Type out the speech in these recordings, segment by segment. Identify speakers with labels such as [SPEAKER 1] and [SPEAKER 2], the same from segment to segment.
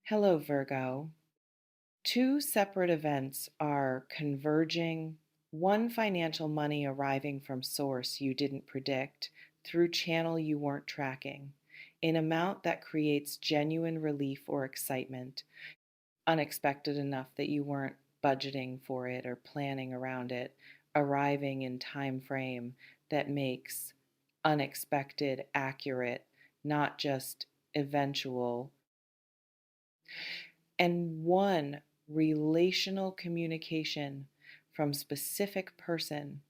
[SPEAKER 1] Hello, Virgo. Two separate events are converging. One, financial money arriving from source you didn't predict through channel you weren't tracking, in amount that creates genuine relief or excitement, unexpected enough that you weren't budgeting for it or planning around it, arriving in time frame that makes unexpected accurate, not just eventual. And one, relational communication from specific person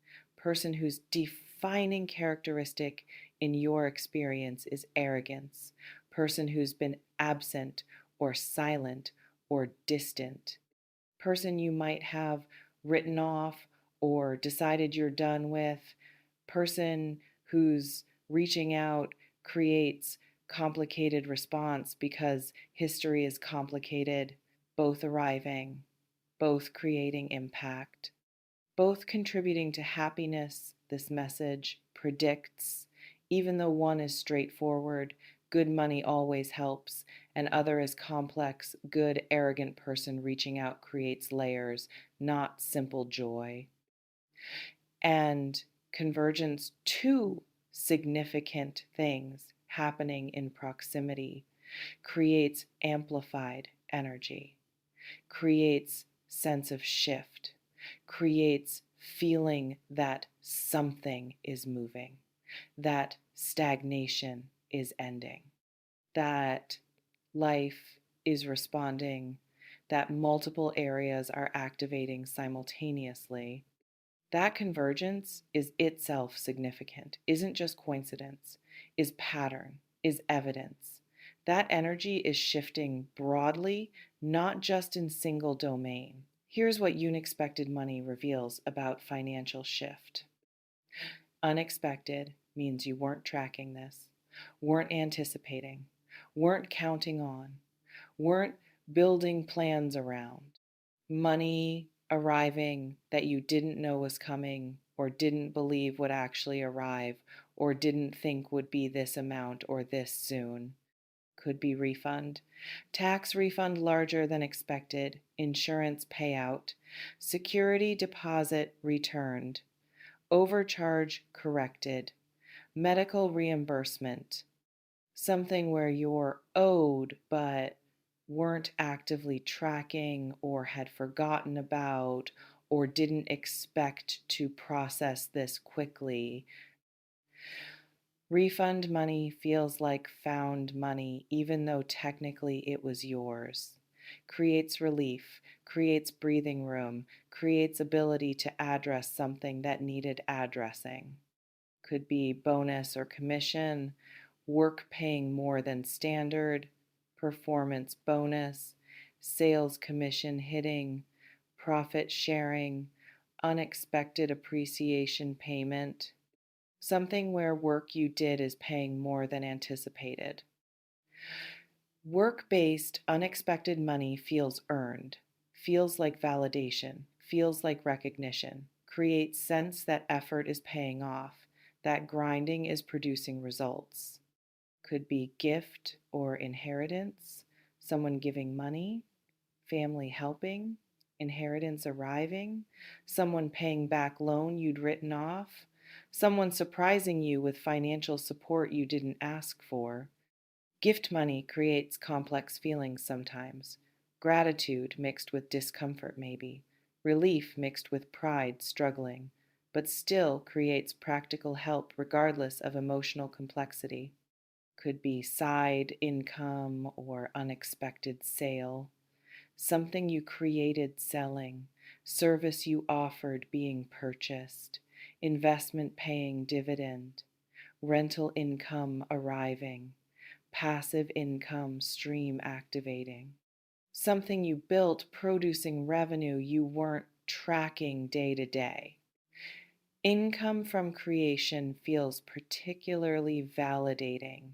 [SPEAKER 1] whose defining characteristic in your experience is arrogance, person who's been absent or silent or distant, person you might have written off or decided you're done with, person who's reaching out creates complicated response because history is complicated, both arriving, both creating impact, both contributing to happiness. This message predicts, even though one is straightforward, good money always helps, and other is complex, good, arrogant person reaching out creates layers, not simple joy. And convergence, two significant things happening in proximity, creates amplified energy, creates sense of shift, creates feeling that something is moving, that stagnation is ending, that life is responding, that multiple areas are activating simultaneously. That convergence is itself significant, isn't just coincidence, is pattern, is evidence. That energy is shifting broadly, not just in single domain. Here's what unexpected money reveals about financial shift. Unexpected means you weren't tracking this, weren't anticipating, weren't counting on, weren't building plans around. Money arriving that you didn't know was coming or didn't believe would actually arrive or didn't think would be this amount or this soon. Could be refund. Tax refund larger than expected. Insurance payout. Security deposit returned. Overcharge corrected. Medical reimbursement. Something where you're owed but weren't actively tracking or had forgotten about or didn't expect to process this quickly. Refund money feels like found money, even though technically it was yours. Creates relief, creates breathing room, creates ability to address something that needed addressing. Could be bonus or commission, work paying more than standard, performance bonus, sales commission hitting, profit sharing, unexpected appreciation payment, something where work you did is paying more than anticipated. Work based, unexpected money feels earned, feels like validation, feels like recognition, creates sense that effort is paying off, that grinding is producing results. Could be gift or inheritance, someone giving money, family helping, inheritance arriving, someone paying back loan you'd written off, someone surprising you with financial support you didn't ask for. Gift money creates complex feelings sometimes. Gratitude mixed with discomfort, maybe. Relief mixed with pride, struggling, but still creates practical help regardless of emotional complexity. Could be side income or unexpected sale. Something you created selling, service you offered being purchased, investment paying dividend, rental income arriving, passive income stream activating. Something you built producing revenue you weren't tracking day to day. Income from creation feels particularly validating,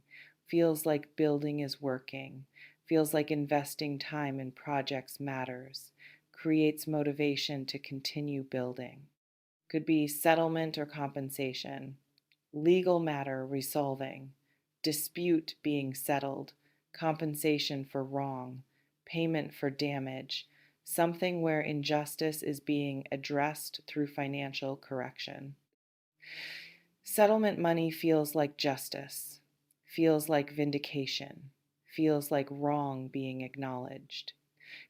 [SPEAKER 1] feels like building is working, feels like investing time in projects matters, creates motivation to continue building. Could be settlement or compensation, legal matter resolving, dispute being settled, compensation for wrong, payment for damage, something where injustice is being addressed through financial correction. Settlement money feels like justice, feels like vindication, feels like wrong being acknowledged,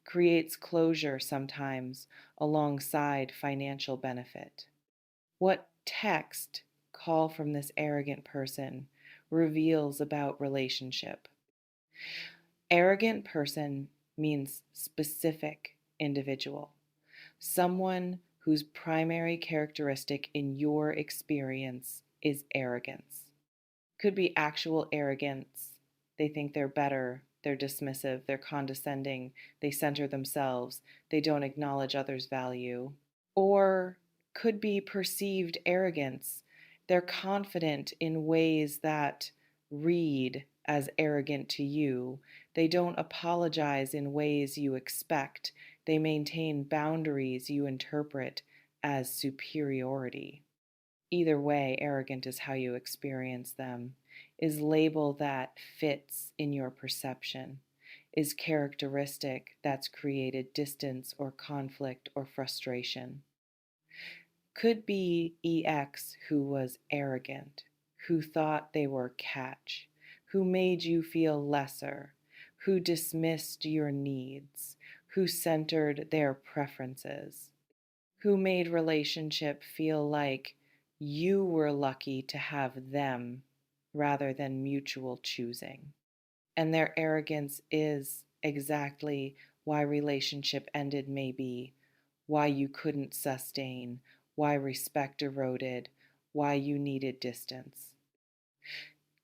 [SPEAKER 1] creates closure sometimes alongside financial benefit. What text call from this arrogant person reveals about relationship? Arrogant person means specific individual, someone whose primary characteristic in your experience is arrogance. Could be actual arrogance. They think they're better, they're dismissive, they're condescending, they center themselves, they don't acknowledge others' value. Or could be perceived arrogance. They're confident in ways that read as arrogant to you. They don't apologize in ways you expect. They maintain boundaries you interpret as superiority. Either way, arrogant is how you experience them, is label that fits in your perception, is characteristic that's created distance or conflict or frustration. Could be EX who was arrogant, who thought they were catch, who made you feel lesser, who dismissed your needs, who centered their preferences, who made relationship feel like you were lucky to have them rather than mutual choosing. And their arrogance is exactly why relationship ended, maybe, why you couldn't sustain, why respect eroded, why you needed distance.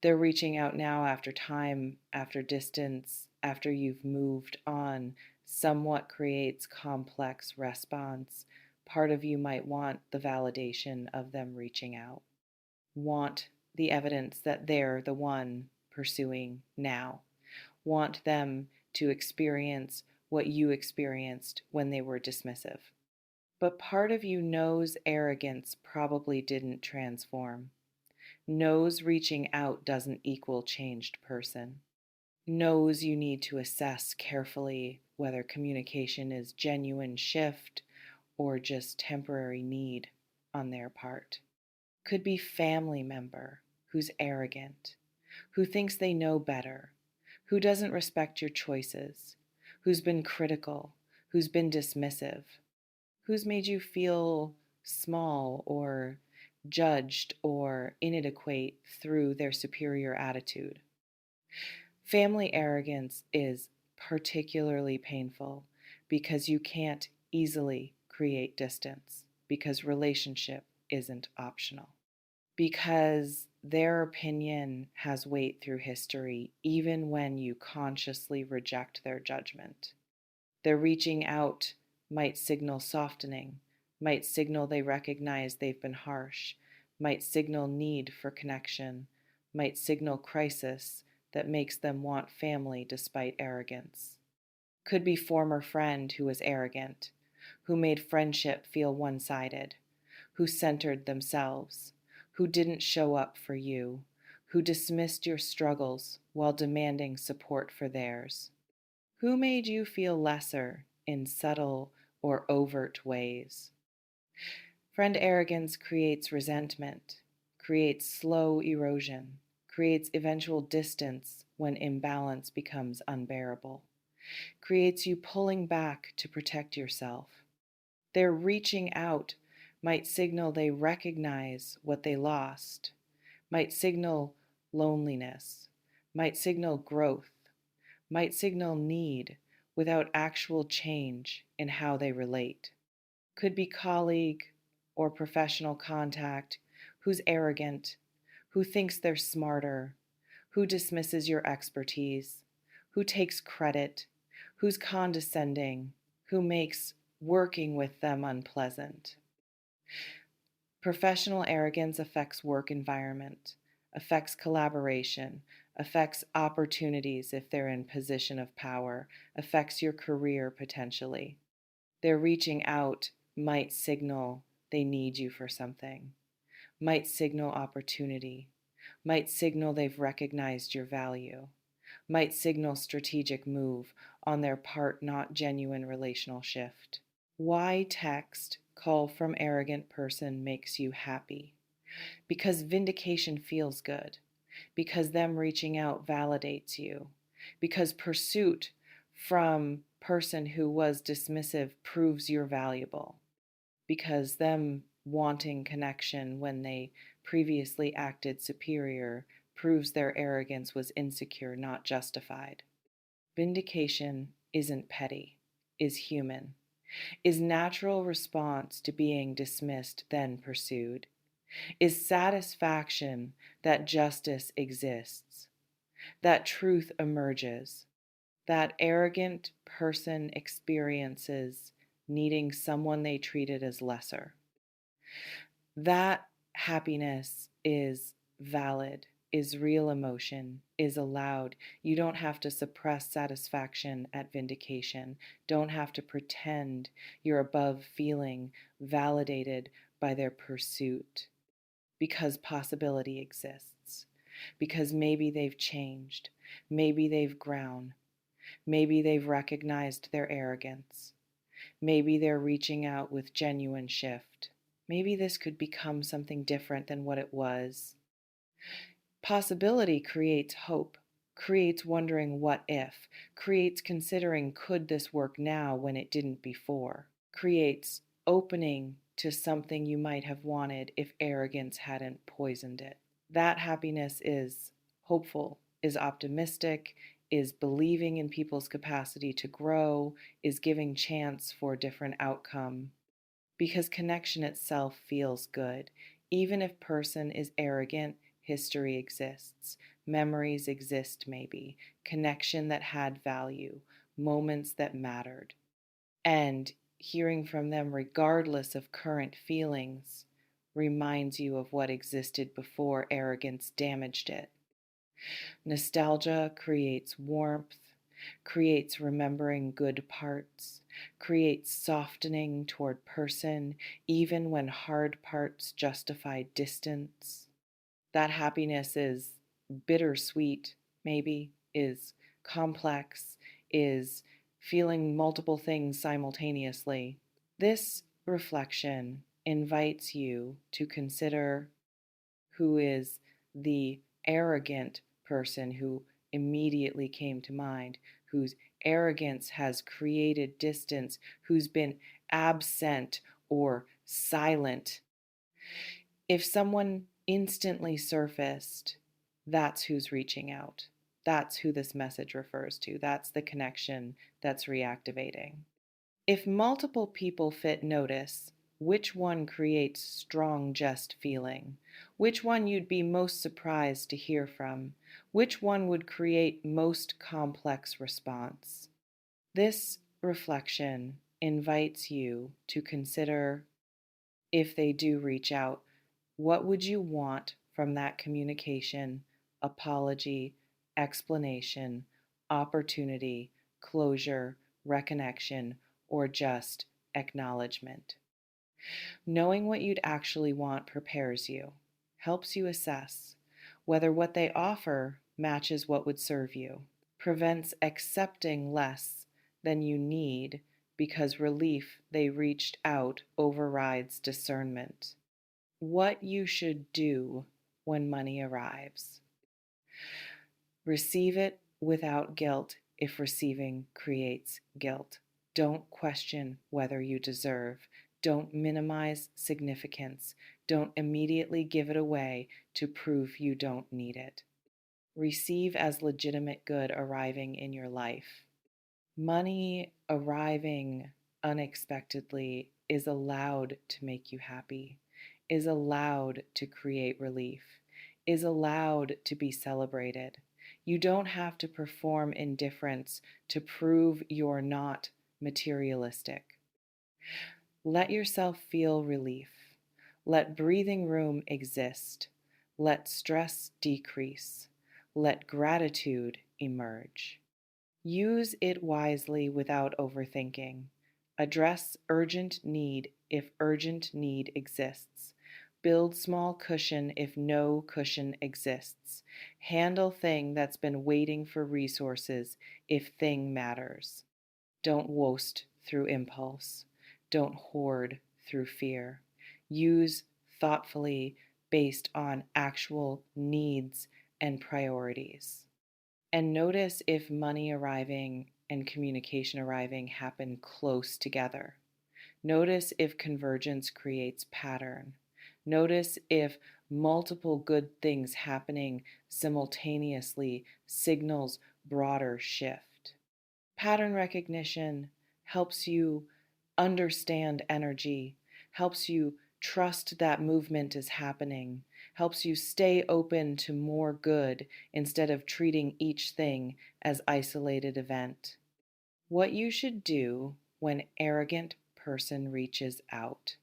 [SPEAKER 1] They're reaching out now after time, after distance, after you've moved on, somewhat creates complex response. Part of you might want the validation of them reaching out, want the evidence that they're the one pursuing now, want them to experience what you experienced when they were dismissive. But part of you knows arrogance probably didn't transform, knows reaching out doesn't equal changed person, knows you need to assess carefully whether communication is genuine shift or just temporary need on their part. Could be family member who's arrogant, who thinks they know better, who doesn't respect your choices, who's been critical, who's been dismissive, who's made you feel small or judged or inadequate through their superior attitude. Family arrogance is particularly painful because you can't easily create distance, because relationship isn't optional, because their opinion has weight through history even when you consciously reject their judgment. Their reaching out might signal softening, might signal they recognize they've been harsh, might signal need for connection, might signal crisis that makes them want family despite arrogance. Could be former friend who was arrogant, who made friendship feel one-sided, who centered themselves, who didn't show up for you, who dismissed your struggles while demanding support for theirs. Who made you feel lesser in subtle or overt ways? Friend arrogance creates resentment, creates slow erosion, creates eventual distance when imbalance becomes unbearable, creates you pulling back to protect yourself. Their reaching out might signal they recognize what they lost, might signal loneliness, might signal growth, might signal need without actual change in how they relate. Could be colleague or professional contact who's arrogant, who thinks they're smarter, who dismisses your expertise, who takes credit, who's condescending, who makes working with them unpleasant. Professional arrogance affects work environment, affects collaboration, affects opportunities if they're in position of power, affects your career potentially. Their reaching out might signal they need you for something, might signal opportunity, might signal they've recognized your value, might signal strategic move on their part, not genuine relational shift. Why text call from arrogant person makes you happy? Because vindication feels good. Because them reaching out validates you. Because pursuit from person who was dismissive proves you're valuable. Because them wanting connection when they previously acted superior proves their arrogance was insecure, not justified. Vindication isn't petty, is human, is natural response to being dismissed then pursued, is satisfaction that justice exists, that truth emerges, that arrogant person experiences needing someone they treated as lesser. That happiness is valid, is real emotion, is allowed. You don't have to suppress satisfaction at vindication. Don't have to pretend you're above feeling validated by their pursuit, because possibility exists. Because maybe they've changed. Maybe they've grown. Maybe they've recognized their arrogance. Maybe they're reaching out with genuine shift. Maybe this could become something different than what it was. Possibility creates hope, creates wondering what if, creates considering could this work now when it didn't before, creates opening to something you might have wanted if arrogance hadn't poisoned it. That happiness is hopeful, is optimistic, is believing in people's capacity to grow, is giving chance for a different outcome. Because connection itself feels good. Even if person is arrogant, history exists. Memories exist maybe. Connection that had value. Moments that mattered. And hearing from them regardless of current feelings reminds you of what existed before arrogance damaged it. Nostalgia creates warmth, creates remembering good parts, creates softening toward person, even when hard parts justify distance. That happiness is bittersweet, maybe, is complex, is feeling multiple things simultaneously. This reflection invites you to consider who is the arrogant person who immediately came to mind, whose arrogance has created distance, who's been absent or silent. If someone instantly surfaced, that's who's reaching out. That's who this message refers to. That's the connection that's reactivating. If multiple people fit notice, which one creates strong just feeling? Which one you'd be most surprised to hear from? Which one would create most complex response? This reflection invites you to consider, if they do reach out, what would you want from that communication, apology, explanation, opportunity, closure, reconnection, or just acknowledgement? Knowing what you'd actually want prepares you, helps you assess whether what they offer matches what would serve you, prevents accepting less than you need because relief they reached out overrides discernment. What you should do when money arrives. Receive it without guilt if receiving creates guilt. Don't question whether you deserve. Don't minimize significance. Don't immediately give it away to prove you don't need it. Receive as legitimate good arriving in your life. Money arriving unexpectedly is allowed to make you happy, is allowed to create relief, is allowed to be celebrated. You don't have to perform indifference to prove you're not materialistic. Let yourself feel relief. Let breathing room exist. Let stress decrease. Let gratitude emerge. Use it wisely without overthinking. Address urgent need if urgent need exists. Build small cushion if no cushion exists. Handle thing that's been waiting for resources if thing matters. Don't waste through impulse. Don't hoard through fear. Use thoughtfully based on actual needs and priorities. And notice if money arriving and communication arriving happen close together. Notice if convergence creates pattern. Notice if multiple good things happening simultaneously signals broader shift. Pattern recognition helps you understand energy, helps you trust that movement is happening, helps you stay open to more good instead of treating each thing as isolated event. What you should do when arrogant person reaches out.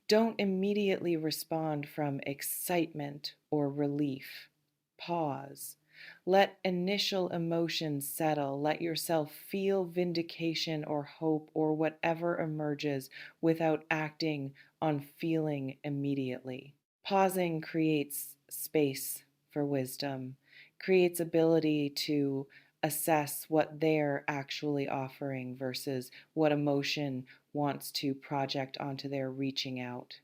[SPEAKER 1] Don't immediately respond from excitement or relief. Pause. Let initial emotions settle. Let yourself feel vindication or hope or whatever emerges without acting on feeling immediately. Pausing creates space for wisdom, creates ability to assess what they're actually offering versus what emotion wants to project onto their reaching out.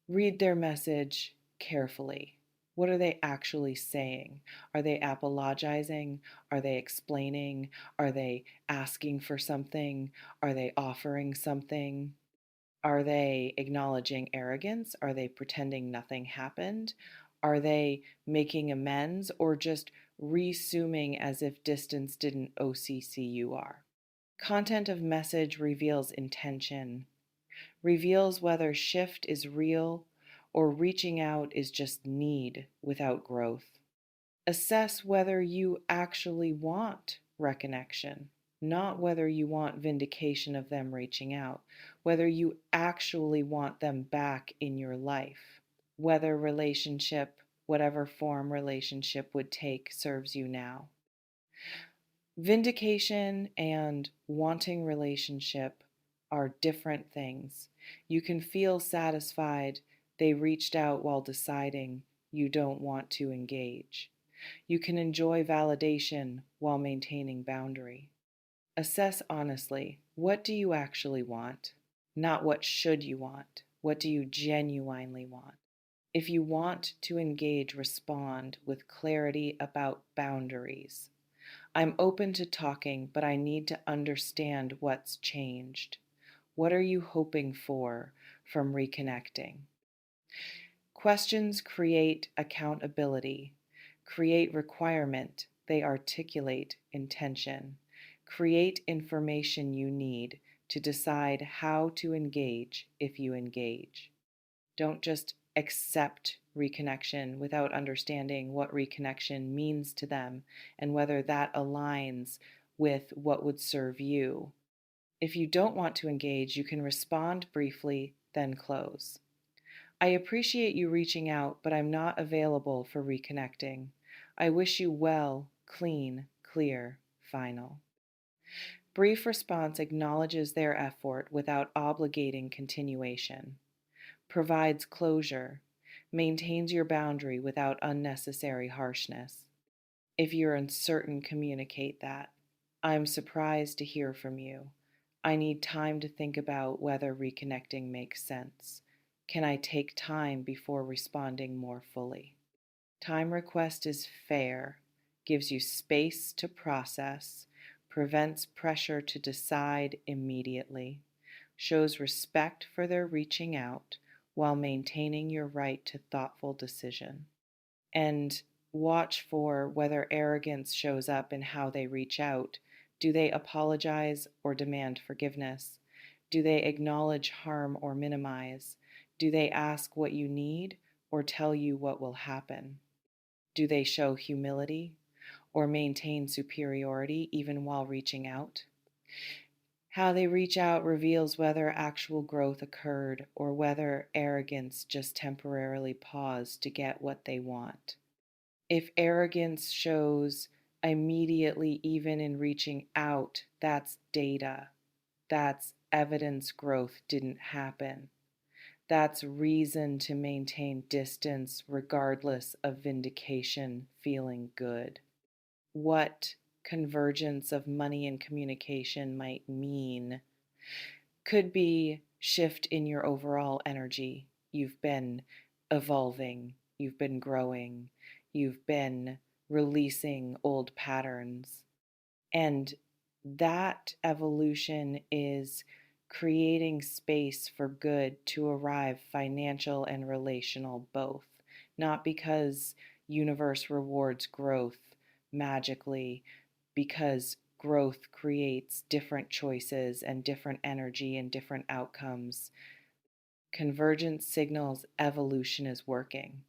[SPEAKER 1] Read their message carefully. What are they actually saying? Are they apologizing? Are they explaining? Are they asking for something? Are they offering something? Are they acknowledging arrogance? Are they pretending nothing happened? Are they making amends or just resuming as if distance didn't OCCUR? Content of message reveals intention, reveals whether shift is real or reaching out is just need without growth. Assess whether you actually want reconnection, not whether you want vindication of them reaching out, whether you actually want them back in your life, whether relationship, whatever form relationship would take, serves you now. Vindication and wanting relationship are different things. You can feel satisfied they reached out while deciding you don't want to engage. You can enjoy validation while maintaining boundary. Assess honestly, what do you actually want? Not what should you want. What do you genuinely want? If you want to engage, respond with clarity about boundaries. I'm open to talking, but I need to understand what's changed. What are you hoping for from reconnecting? Questions create accountability, create requirement, they articulate intention, create information you need to decide how to engage if you engage. Don't just accept reconnection without understanding what reconnection means to them and whether that aligns with what would serve you. If you don't want to engage, you can respond briefly, then close. I appreciate you reaching out, but I'm not available for reconnecting. I wish you well, clean, clear, final. Brief response acknowledges their effort without obligating continuation, provides closure, maintains your boundary without unnecessary harshness. If you're uncertain, communicate that. I'm surprised to hear from you. I need time to think about whether reconnecting makes sense. Can I take time before responding more fully? Time request is fair, gives you space to process, prevents pressure to decide immediately, shows respect for their reaching out while maintaining your right to thoughtful decision. And watch for whether arrogance shows up in how they reach out. Do they apologize or demand forgiveness? Do they acknowledge harm or minimize? Do they ask what you need or tell you what will happen? Do they show humility or maintain superiority even while reaching out? How they reach out reveals whether actual growth occurred or whether arrogance just temporarily paused to get what they want. If arrogance shows immediately, even in reaching out, that's data. That's evidence growth didn't happen. That's reason to maintain distance regardless of vindication feeling good. What convergence of money and communication might mean could be shift in your overall energy. You've been evolving, you've been growing, you've been releasing old patterns. And that evolution is creating space for good to arrive, financial and relational both. Not because universe rewards growth magically, because growth creates different choices and different energy and different outcomes. Convergence signals evolution is working,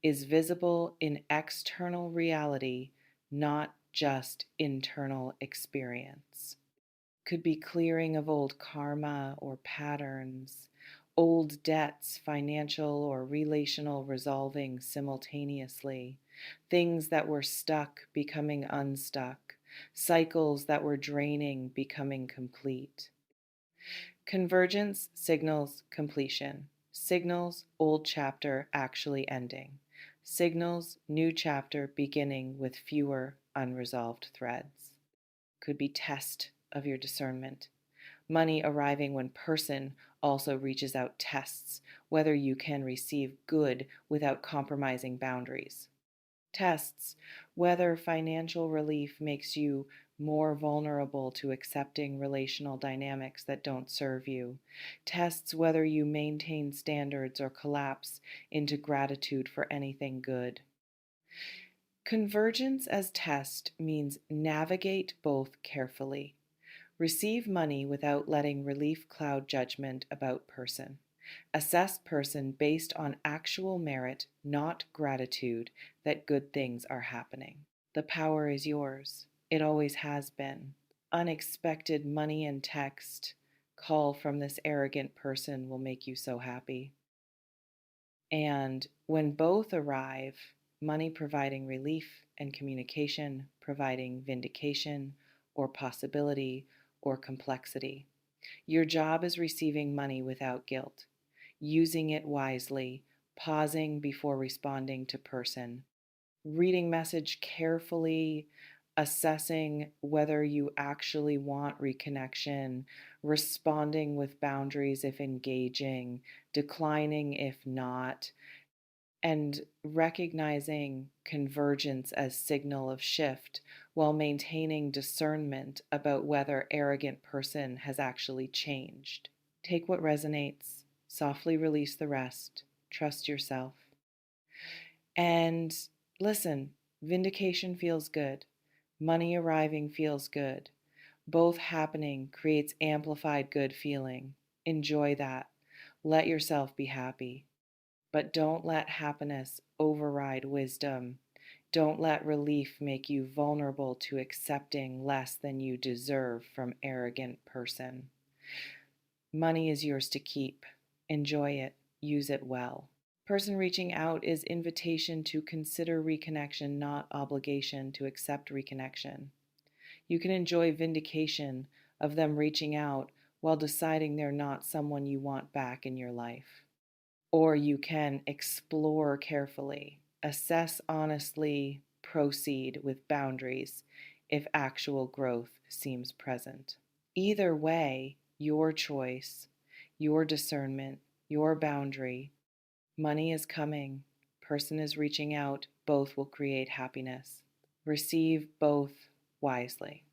[SPEAKER 1] is visible in external reality, not just internal experience. Could be clearing of old karma or patterns, old debts, financial or relational resolving simultaneously, things that were stuck becoming unstuck, cycles that were draining becoming complete. Convergence signals completion, signals old chapter actually ending, signals new chapter beginning with fewer unresolved threads. Could be test of your discernment. Money arriving when person also reaches out tests whether you can receive good without compromising boundaries. Tests whether financial relief makes you more vulnerable to accepting relational dynamics that don't serve you. Tests whether you maintain standards or collapse into gratitude for anything good. Convergence as test means navigate both carefully. Receive money without letting relief cloud judgment about person. Assess person based on actual merit, not gratitude that good things are happening. The power is yours. It always has been. Unexpected money and text call from this arrogant person will make you so happy. And when both arrive, money providing relief and communication providing vindication or possibility or complexity. Your job is receiving money without guilt, using it wisely, pausing before responding to person, reading message carefully, assessing whether you actually want reconnection, responding with boundaries if engaging, declining if not, and recognizing convergence as signal of shift while maintaining discernment about whether arrogant person has actually changed. Take what resonates, softly release the rest, trust yourself. And listen, vindication feels good. Money arriving feels good. Both happening creates amplified good feeling. Enjoy that. Let yourself be happy. But don't let happiness override wisdom. Don't let relief make you vulnerable to accepting less than you deserve from arrogant person. Money is yours to keep. Enjoy it. Use it well. Person reaching out is invitation to consider reconnection, not obligation to accept reconnection. You can enjoy vindication of them reaching out while deciding they're not someone you want back in your life. Or you can explore carefully, assess honestly, proceed with boundaries if actual growth seems present. Either way, your choice, your discernment, your boundary, money is coming, person is reaching out, both will create happiness. Receive both wisely.